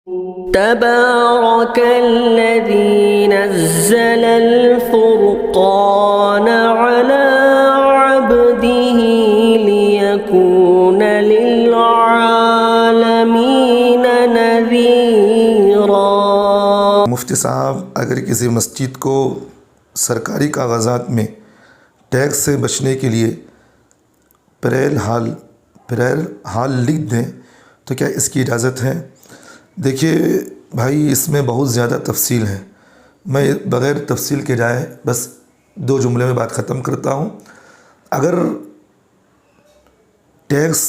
تبارك الذي نزل الفرقان على عبده ليكون للعالمين نذيرا۔ مفتی صاحب اگر کسی مسجد کو سرکاری کاغذات میں ٹیکس سے بچنے کے لیے پریل حال لکھ دیں تو کیا اس کی اجازت ہے؟ دیکھیے بھائی، اس میں بہت زیادہ تفصیل ہے، میں بغیر تفصیل کے جائے بس 2 جملے میں بات ختم کرتا ہوں۔ اگر ٹیکس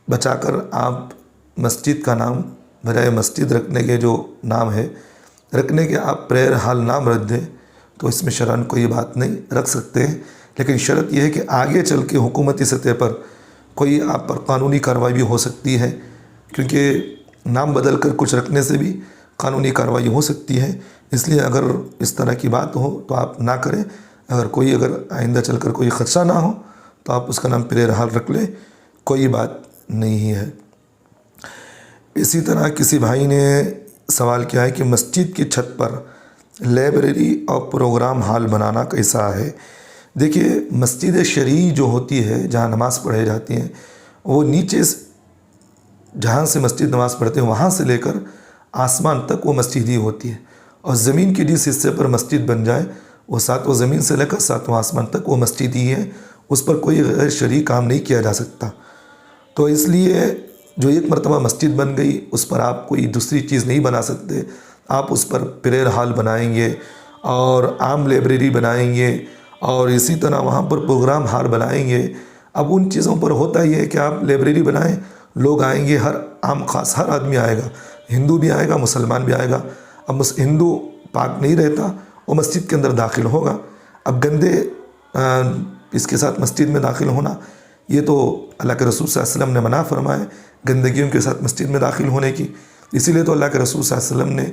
بچا کر آپ مسجد کا نام بجائے مسجد رکھنے کے جو نام ہے رکھنے کے آپ پریر حال نام رکھ دیں تو اس میں شرعاً کوئی بات نہیں، رکھ سکتے ہیں، لیکن شرط یہ ہے کہ آگے چل کے حکومتی سطح پر کوئی آپ پر قانونی کارروائی بھی ہو سکتی ہے، کیونکہ نام بدل کر کچھ رکھنے سے بھی قانونی کارروائی ہو سکتی ہے۔ اس لیے اگر اس طرح کی بات ہو تو آپ نہ کریں۔ اگر آئندہ چل کر کوئی خدشہ نہ ہو تو آپ اس کا نام پریر حال رکھ لیں، کوئی بات نہیں ہے۔ اسی طرح کسی بھائی نے سوال کیا ہے کہ مسجد کی چھت پر لائبریری اور پروگرام ہال بنانا کیسا ہے؟ دیکھیے، مسجد شرعی جو ہوتی ہے جہاں نماز پڑھائی جاتی ہیں، وہ نیچے جہاں سے مسجد نماز پڑھتے ہیں وہاں سے لے کر آسمان تک وہ مسجد ہی ہوتی ہے، اور زمین کے جس حصے پر مسجد بن جائے وہ 7واں زمین سے لے کر 7واں آسمان تک وہ مسجد ہی ہے، اس پر کوئی غیر شرعی کام نہیں کیا جا سکتا۔ تو اس لیے جو ایک مرتبہ مسجد بن گئی اس پر آپ کوئی دوسری چیز نہیں بنا سکتے۔ آپ اس پر پریر حال بنائیں گے اور عام لائبریری بنائیں گے اور اسی طرح وہاں پر پروگرام ہال بنائیں گے۔ اب ان چیزوں پر ہوتا یہ ہے کہ آپ لائبریری بنائیں، لوگ آئیں گے، ہر عام خاص ہر آدمی آئے گا، ہندو بھی آئے گا، مسلمان بھی آئے گا۔ اب ہندو پاک نہیں رہتا، وہ مسجد کے اندر داخل ہوگا۔ اب گندے اس کے ساتھ مسجد میں داخل ہونا، یہ تو اللہ کے رسول صلی اللہ علیہ وسلم نے منع فرمایا گندگیوں کے ساتھ مسجد میں داخل ہونے کی۔ اسی لیے تو اللہ کے رسول صلی اللہ علیہ وسلم نے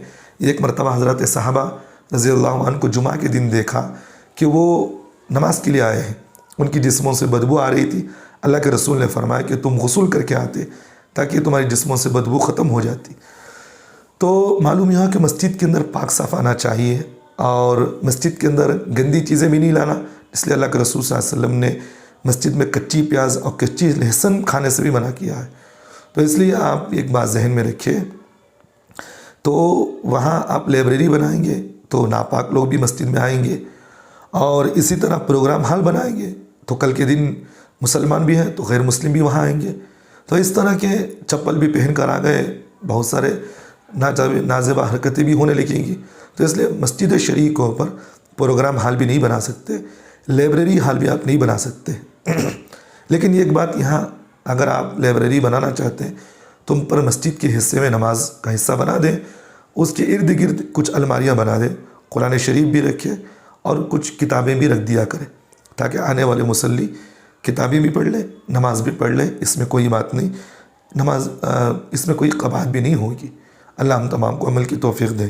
ایک مرتبہ حضرت صحابہ رضی اللہ عنہ کو جمعہ کے دن دیکھا کہ وہ نماز کے لیے آئے ہیں، ان کی جسموں سے بدبو آ رہی تھی۔ اللہ کے رسول نے فرمایا کہ تم غسل کر کے آتے تاکہ تمہاری جسموں سے بدبو ختم ہو جاتی۔ تو معلوم یہ کہ مسجد کے اندر پاک صاف آنا چاہیے اور مسجد کے اندر گندی چیزیں بھی نہیں لانا، اس لیے اللہ کے رسول صلی اللہ علیہ وسلم نے مسجد میں کچی پیاز اور کچی لہسن کھانے سے بھی منع کیا ہے۔ تو اس لیے آپ ایک بات ذہن میں رکھیں، تو وہاں آپ لائبریری بنائیں گے تو ناپاک لوگ بھی مسجد میں آئیں گے، اور اسی طرح پروگرام ہال بنائیں گے تو کل کے دن مسلمان بھی ہیں تو غیر مسلم بھی وہاں آئیں گے۔ تو اس طرح کے چپل بھی پہن کر آ گئے، بہت سارے نازیبہ حرکتیں بھی ہونے لگیں گی۔ تو اس لیے مسجد شرعی کے اوپر پروگرام ہال بھی نہیں بنا سکتے، لائبریری ہال بھی آپ نہیں بنا سکتے۔ لیکن ایک بات یہاں، اگر آپ لائبریری بنانا چاہتے ہیں تو ان پر مسجد کے حصے میں نماز کا حصہ بنا دیں، اس کے ارد گرد کچھ الماریاں بنا دیں، قرآن شریف بھی رکھیں اور کچھ کتابیں بھی رکھ دیا کریں تاکہ آنے والے مصلی کتابیں بھی پڑھ لیں، نماز بھی پڑھ لیں۔ اس میں کوئی بات نہیں، اس میں کوئی قباحت بھی نہیں ہوگی۔ اللہ ہم تمام کو عمل کی توفیق دے۔